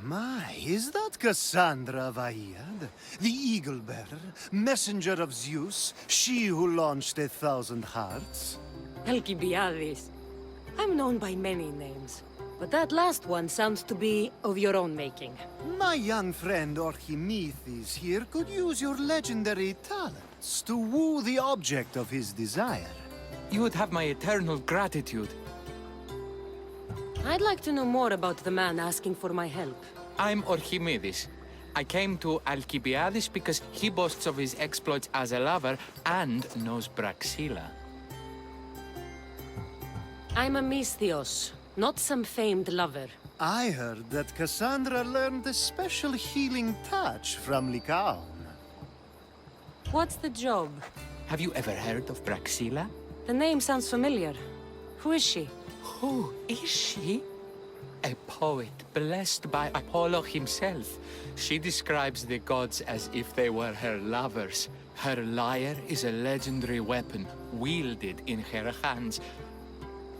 My, is that Cassandra of Aiad? The Eagle-Bearer, messenger of Zeus, she who launched 1,000 hearts? Alcibiades. I'm known by many names, but that last one sounds to be of your own making. My young friend Archimedes here could use your legendary talents to woo the object of his desire. You would have my eternal gratitude. I'd like to know more about the man asking for my help. I'm Archimedes. I came to Alcibiades because he boasts of his exploits as a lover and knows Praxilla. I'm a Misthios, not some famed lover. I heard that Cassandra learned a special healing touch from Lycaon. What's the job? Have you ever heard of Praxilla? The name sounds familiar. Who is she? Who is she? A poet blessed by Apollo himself. She describes the gods as if they were her lovers. Her lyre is a legendary weapon wielded in her hands.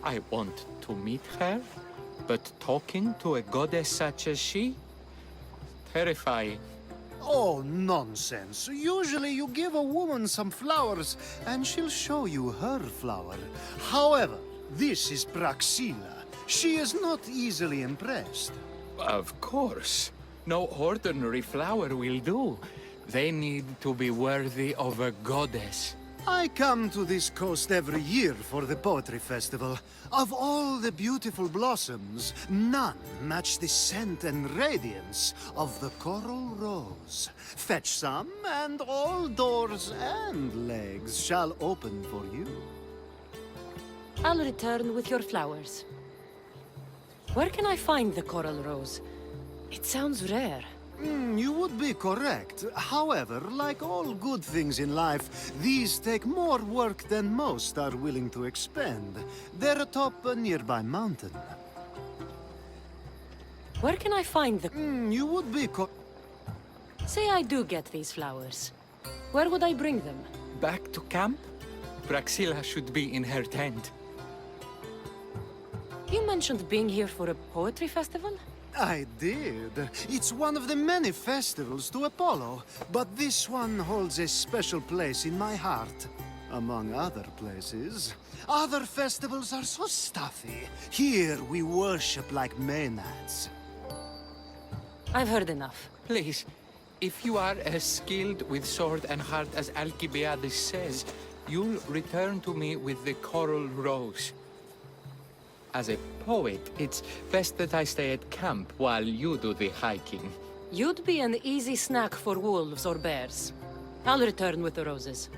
I want to meet her, but talking to a goddess such as she? Terrifying. Oh, nonsense. Usually you give a woman some flowers, and she'll show you her flower. However, this is Praxilla. She is not easily impressed. Of course. No ordinary flower will do. They need to be worthy of a goddess. I come to this coast every year for the Poetry Festival. Of all the beautiful blossoms, none match the scent and radiance of the coral rose. Fetch some, and all doors and legs shall open for you. I'll return with your flowers. Where can I find the coral rose? It sounds rare. You would be correct. However, like all good things in life, these take more work than most are willing to expend. They're atop a nearby mountain. Where can I find the... You would be Say I do get these flowers. Where would I bring them? Back to camp? Praxilla should be in her tent. You mentioned being here for a poetry festival? I did. It's one of the many festivals to Apollo, but this one holds a special place in my heart. Among other places. Other festivals are so stuffy. Here we worship like maenads. I've heard enough. Please, if you are as skilled with sword and heart as Alcibiades says, you'll return to me with the coral rose. As a poet, it's best that I stay at camp while you do the hiking. You'd be an easy snack for wolves or bears. I'll return with the roses.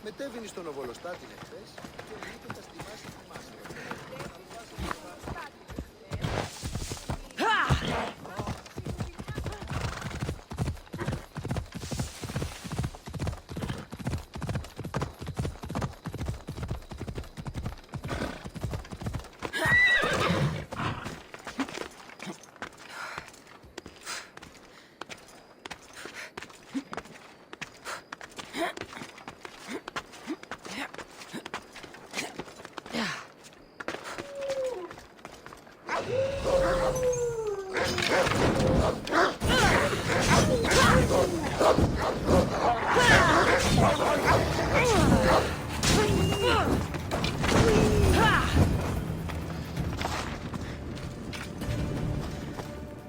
Μετέβηνε στον Οβολοστάτη εχθές και μήτε τα στιμάσει θυμάσαι.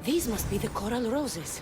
These must be the coral roses.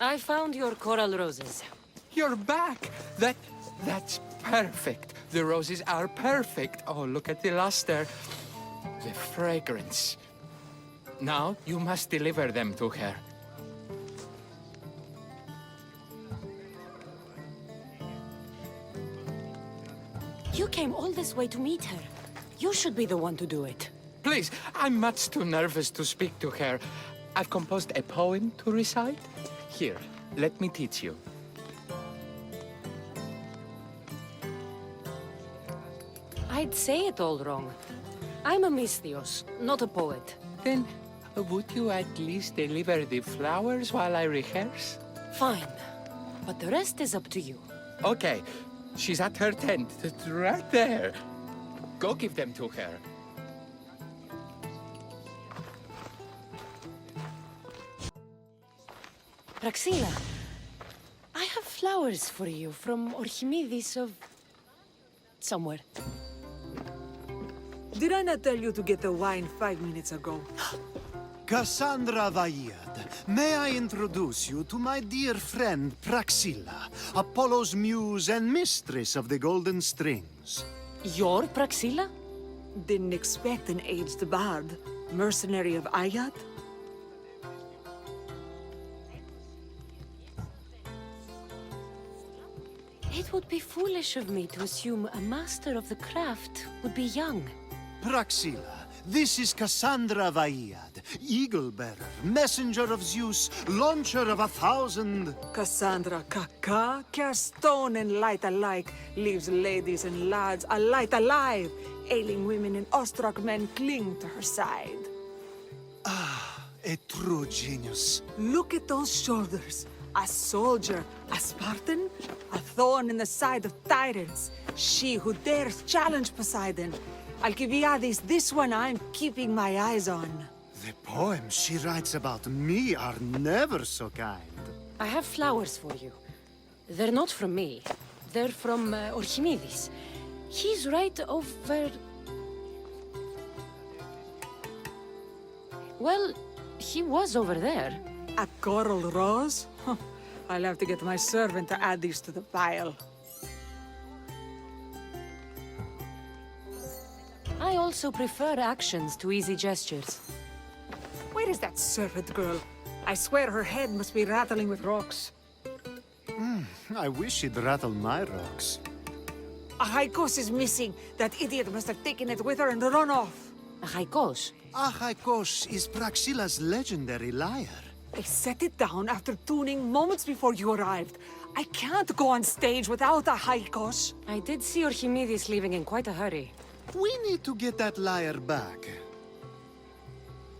I found your coral roses. You're back! That's perfect. The roses are perfect. Oh, look at the luster. The fragrance. Now, you must deliver them to her. You came all this way to meet her. You should be the one to do it. Please, I'm much too nervous to speak to her. I've composed a poem to recite. Here, let me teach you. I'd say it all wrong. I'm a Misthios, not a poet. Then, would you at least deliver the flowers while I rehearse? Fine. But the rest is up to you. Okay, she's at her tent, right there. Go give them to her. Praxila, I have flowers for you from Orchimidis of... somewhere. Did I not tell you to get the wine 5 minutes ago? Cassandra Vaiad, may I introduce you to my dear friend Praxila, Apollo's muse and mistress of the Golden Strings. You're Praxila? Didn't expect an aged bard. Mercenary of Ayat? It would be foolish of me to assume a master of the craft would be young. Praxila, this is Cassandra Vaiad, Eagle-bearer, messenger of Zeus, launcher of 1,000... Cassandra Kaka, cast stone and light alike, leaves ladies and lads alight alive. Ailing women and awestruck men cling to her side. A true genius. Look at those shoulders. A soldier, a Spartan, a thorn in the side of tyrants. She who dares challenge Poseidon. Alcibiades, this one I'm keeping my eyes on. The poems she writes about me are never so kind. I have flowers for you. They're not from me. They're from Orchimidis. He's right over... Well, he was over there. A coral rose? Huh. I'll have to get my servant to add these to the pile. I also prefer actions to easy gestures. Where is that servant girl? I swear her head must be rattling with rocks. I wish she'd rattle my rocks. A Haikos is missing. That idiot must have taken it with her and run off. A haikos. Achaikos is Praxila's legendary lyre. I set it down after tuning moments before you arrived. I can't go on stage without a Haikos. I did see Orchimidis leaving in quite a hurry. We need to get that lyre back.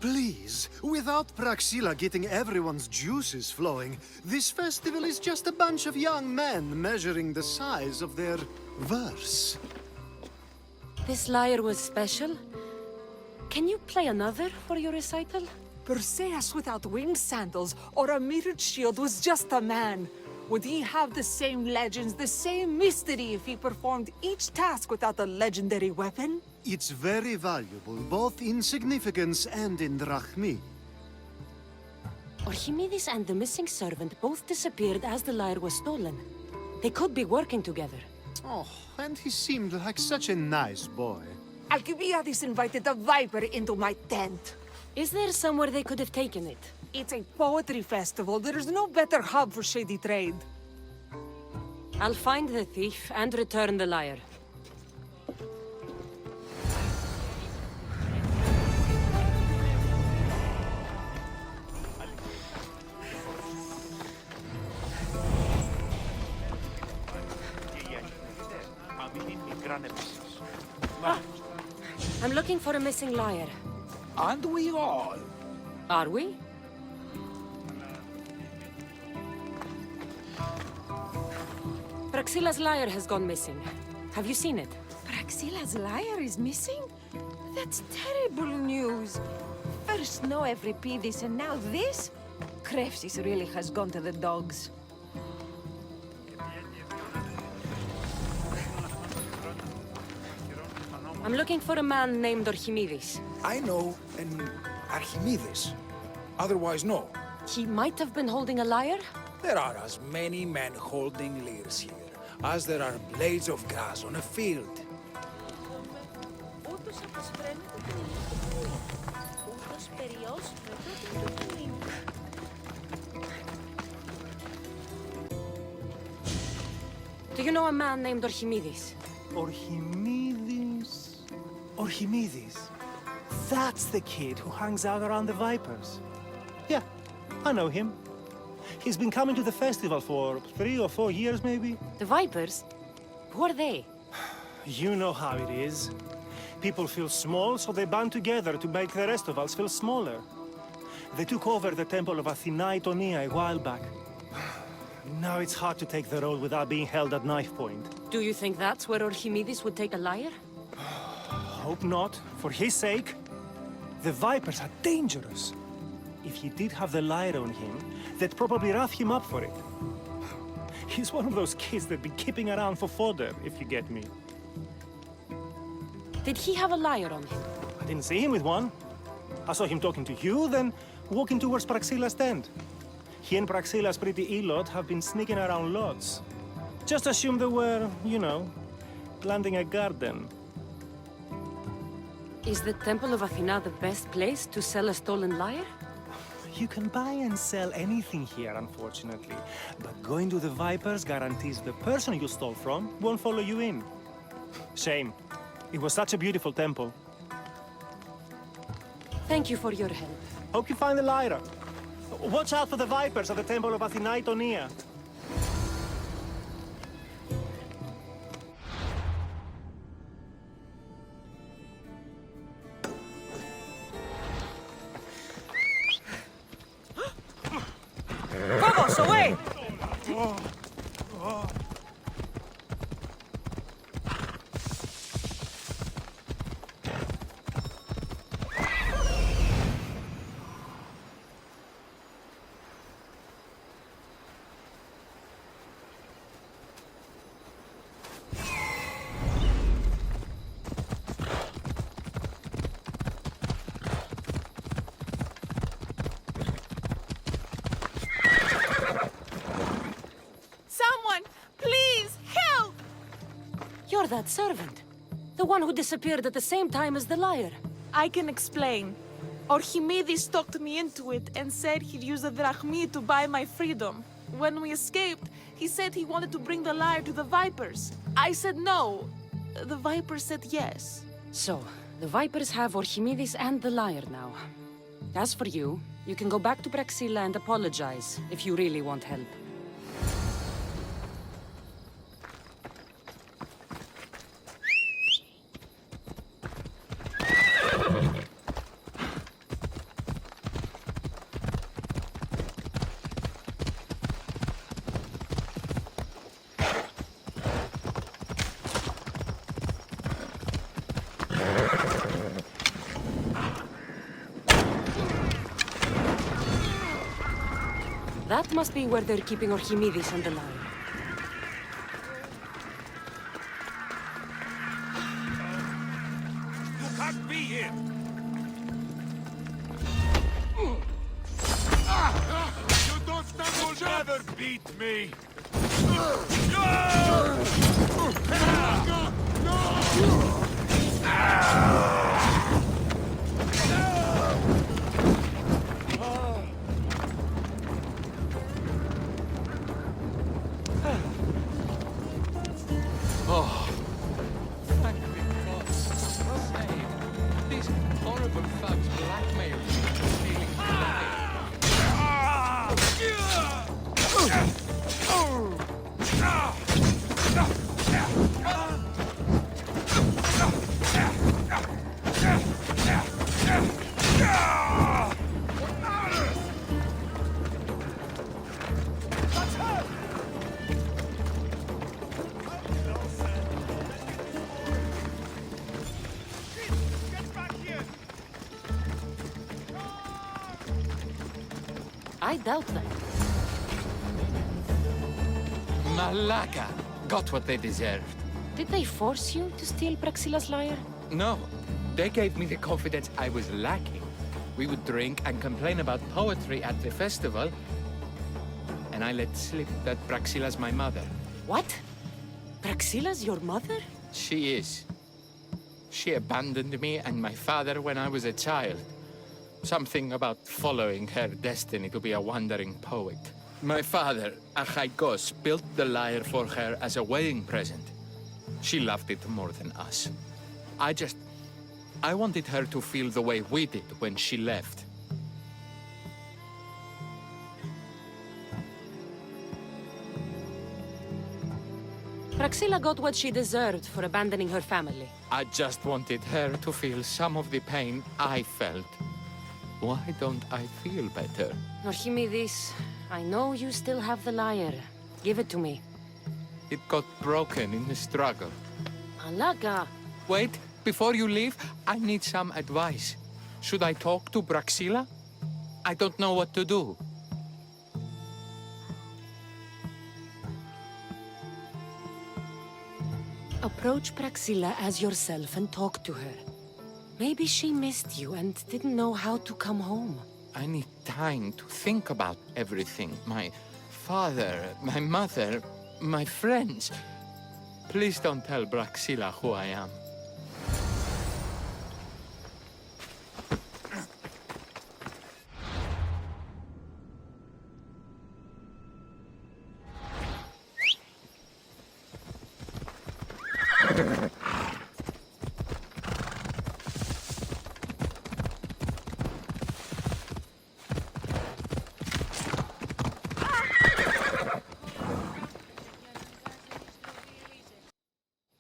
Please, without Praxila getting everyone's juices flowing, this festival is just a bunch of young men measuring the size of their verse. This lyre was special. Can you play another for your recital? Perseus without winged sandals or a mirrored shield was just a man. Would he have the same legends, the same mystery if he performed each task without a legendary weapon? It's very valuable, both in significance and in drachmi. Orchimidis and the missing servant both disappeared as the lyre was stolen. They could be working together. Oh, and he seemed like such a nice boy. Alcibiades invited a viper into my tent. Is there somewhere they could have taken it? It's a poetry festival. There's no better hub for shady trade. I'll find the thief and return the lyre. I'm looking for a missing lyre. Aren't we all? Are we? Praxila's lyre has gone missing. Have you seen it? Praxila's lyre is missing? That's terrible news. First no Euripidis and now this? Krepsis really has gone to the dogs. I'm looking for a man named Orchimidis. I know an Archimedes. Otherwise, no. He might have been holding a lyre? There are as many men holding lyres here as there are blades of grass on a field. Do you know a man named Orchimidis? Archimedes. Archimedes. That's the kid who hangs out around the Vipers. Yeah, I know him. He's been coming to the festival for 3 or 4 years, maybe. The Vipers? Who are they? You know how it is. People feel small, so they band together to make the rest of us feel smaller. They took over the temple of Athena Itonia a while back. Now it's hard to take the role without being held at knife point. Do you think that's where Archimedes would take a lyre? Hope not. For his sake. The Vipers are dangerous. If he did have the lyre on him, they'd probably rough him up for it. He's one of those kids that'd be keeping around for fodder, if you get me. Did he have a lyre on him? I didn't see him with one. I saw him talking to you, then walking towards Praxilla's tent. He and Praxilla's pretty elot have been sneaking around lots. Just assume they were, you know, planting a garden. Is the Temple of Athena the best place to sell a stolen lyre? You can buy and sell anything here, unfortunately. But going to the Vipers guarantees the person you stole from won't follow you in. Shame. It was such a beautiful temple. Thank you for your help. Hope you find the lyre. Watch out for the Vipers at the Temple of Athena Itonia. Vamos, away! Someone, please, help! You're that servant. The one who disappeared at the same time as the lyre. I can explain. Archimedes talked me into it and said he'd use the drachmi to buy my freedom. When we escaped, he said he wanted to bring the lyre to the Vipers. I said no. The Vipers said yes. So, the Vipers have Archimedes and the lyre now. As for you, you can go back to Praxilla and apologize if you really want help. That must be where they're keeping Archimedes and the lyre. You can't be here! You don't stand will never beat me! Oh, thank the gods. Save. These horrible thugs blackmailed me into stealing the lyre. I doubt that. Malaka got what they deserved. Did they force you to steal Praxilla's lyre? No, they gave me the confidence I was lacking. We would drink and complain about poetry at the festival, and I let slip that Praxilla's my mother. What? Praxilla's your mother? She is. She abandoned me and my father when I was a child. Something about following her destiny to be a wandering poet. My father, Achaikos, built the lyre for her as a wedding present. She loved it more than us. I wanted her to feel the way we did when she left. Praxilla got what she deserved for abandoning her family. I just wanted her to feel some of the pain I felt. Why don't I feel better? Archimedes, I know you still have the lyre. Give it to me. It got broken in the struggle. Malaga! Wait, before you leave, I need some advice. Should I talk to Praxilla? I don't know what to do. Approach Praxilla as yourself and talk to her. Maybe she missed you and didn't know how to come home. I need time to think about everything. My father, my mother, my friends. Please don't tell Praxilla who I am.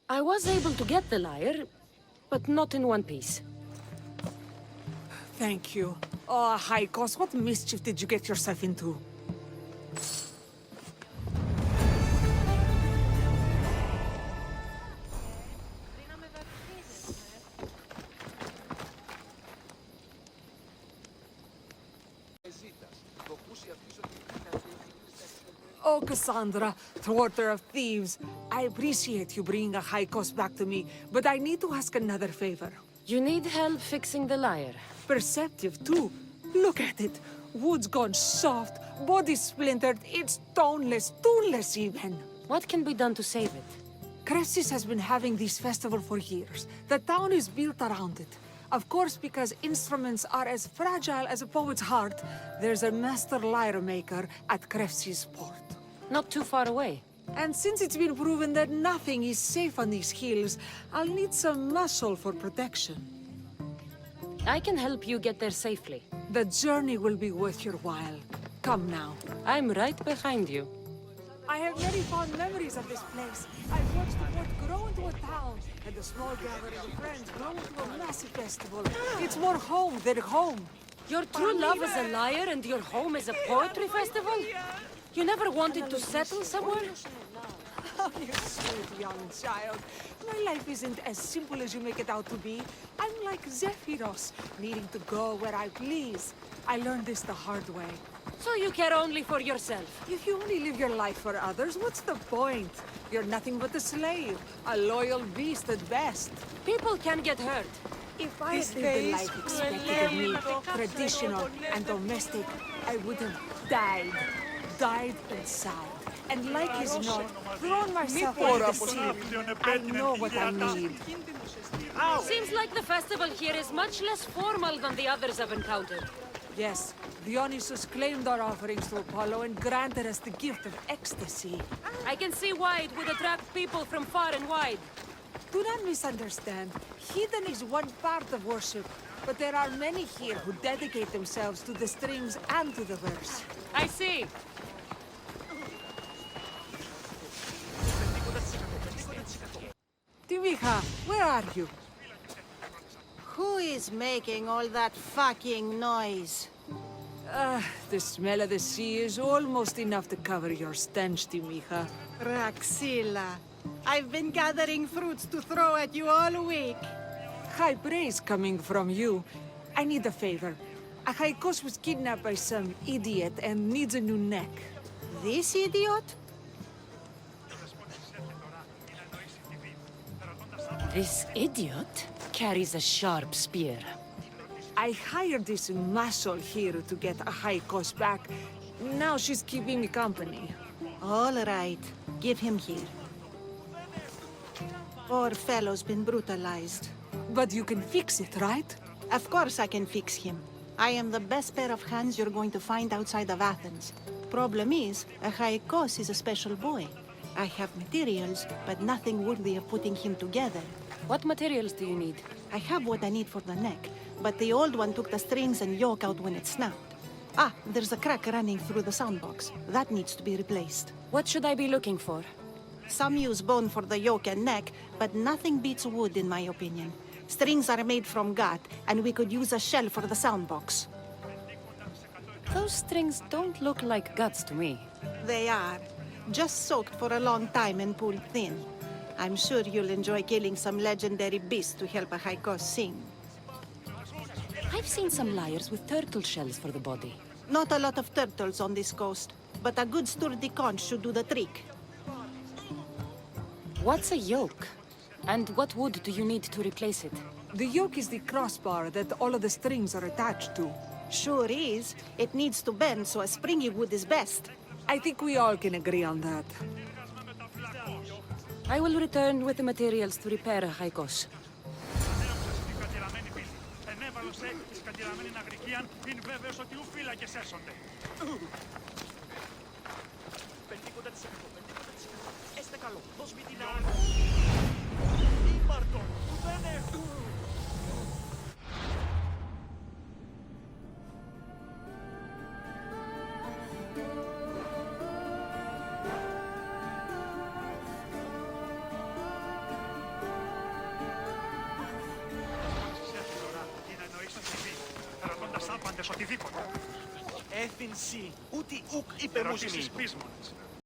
I was able to get the lyre, but not in one piece. Thank you. Oh, Haikos, what mischief did you get yourself into? Oh, Cassandra, thwarter of thieves. I appreciate you bringing a Haikos back to me, but I need to ask another favor. You need help fixing the lyre. Perceptive, too. Look at it. Wood's gone soft, body splintered, it's toneless, tuneless even. What can be done to save it? Cressis has been having this festival for years. The town is built around it. Of course, because instruments are as fragile as a poet's heart, there's a master lyre maker at Cressis port. Not too far away. And since it's been proven that nothing is safe on these hills, I'll need some muscle for protection. I can help you get there safely. The journey will be worth your while. Come now. I'm right behind you. I have very fond memories of this place. I've watched the port grow into a town, and the small gathering of friends grow into a massive festival. It's more home than home. Your true love is a lyre and your home is a poetry festival? You never wanted to settle somewhere? Oh, you sweet young child. My life isn't as simple as you make it out to be. I'm like Zephyros, needing to go where I please. I learned this the hard way. So you care only for yourself? If you only live your life for others, what's the point? You're nothing but a slave, a loyal beast at best. People can get hurt. If I had lived the life expected of me, traditional and domestic, I would have died inside. And like as not, thrown myself into the sea. I know what I need. Seems like the festival here is much less formal than the others I've encountered. Yes, Dionysus claimed our offerings to Apollo and granted us the gift of ecstasy. I can see why it would attract people from far and wide. Do not misunderstand. Heathen is one part of worship, but there are many here who dedicate themselves to the strings and to the verse. I see. Timiha, where are you? Who is making all that fucking noise? The smell of the sea is almost enough to cover your stench, Timiha. Praxilla, I've been gathering fruits to throw at you all week. High praise coming from you. I need a favor. A Haikos was kidnapped by some idiot and needs a new neck. This idiot? This idiot carries a sharp spear. I hired this muscle here to get a Haikos back. Now she's keeping me company. All right, give him here. Poor fellow's been brutalized. But you can fix it, right? Of course I can fix him. I am the best pair of hands you're going to find outside of Athens. Problem is, a Haikos is a special boy. I have materials, but nothing worthy of putting him together. What materials do you need? I have what I need for the neck, but the old one took the strings and yoke out when it snapped. Ah, there's a crack running through the soundbox. That needs to be replaced. What should I be looking for? Some use bone for the yoke and neck, but nothing beats wood in my opinion. Strings are made from gut, and we could use a shell for the soundbox. Those strings don't look like guts to me. They are. Just soaked for a long time and pulled thin. I'm sure you'll enjoy killing some legendary beast to help a high cost sing. I've seen some lyres with turtle shells for the body. Not a lot of turtles on this coast, but a good sturdy conch should do the trick. What's a yoke? And what wood do you need to replace it? The yoke is the crossbar that all of the strings are attached to. Sure is. It needs to bend, so a springy wood is best. I think we all can agree on that. I will return with the materials to repair Haikos. Έθινση, ούτι ουκ υπεμούσιμη.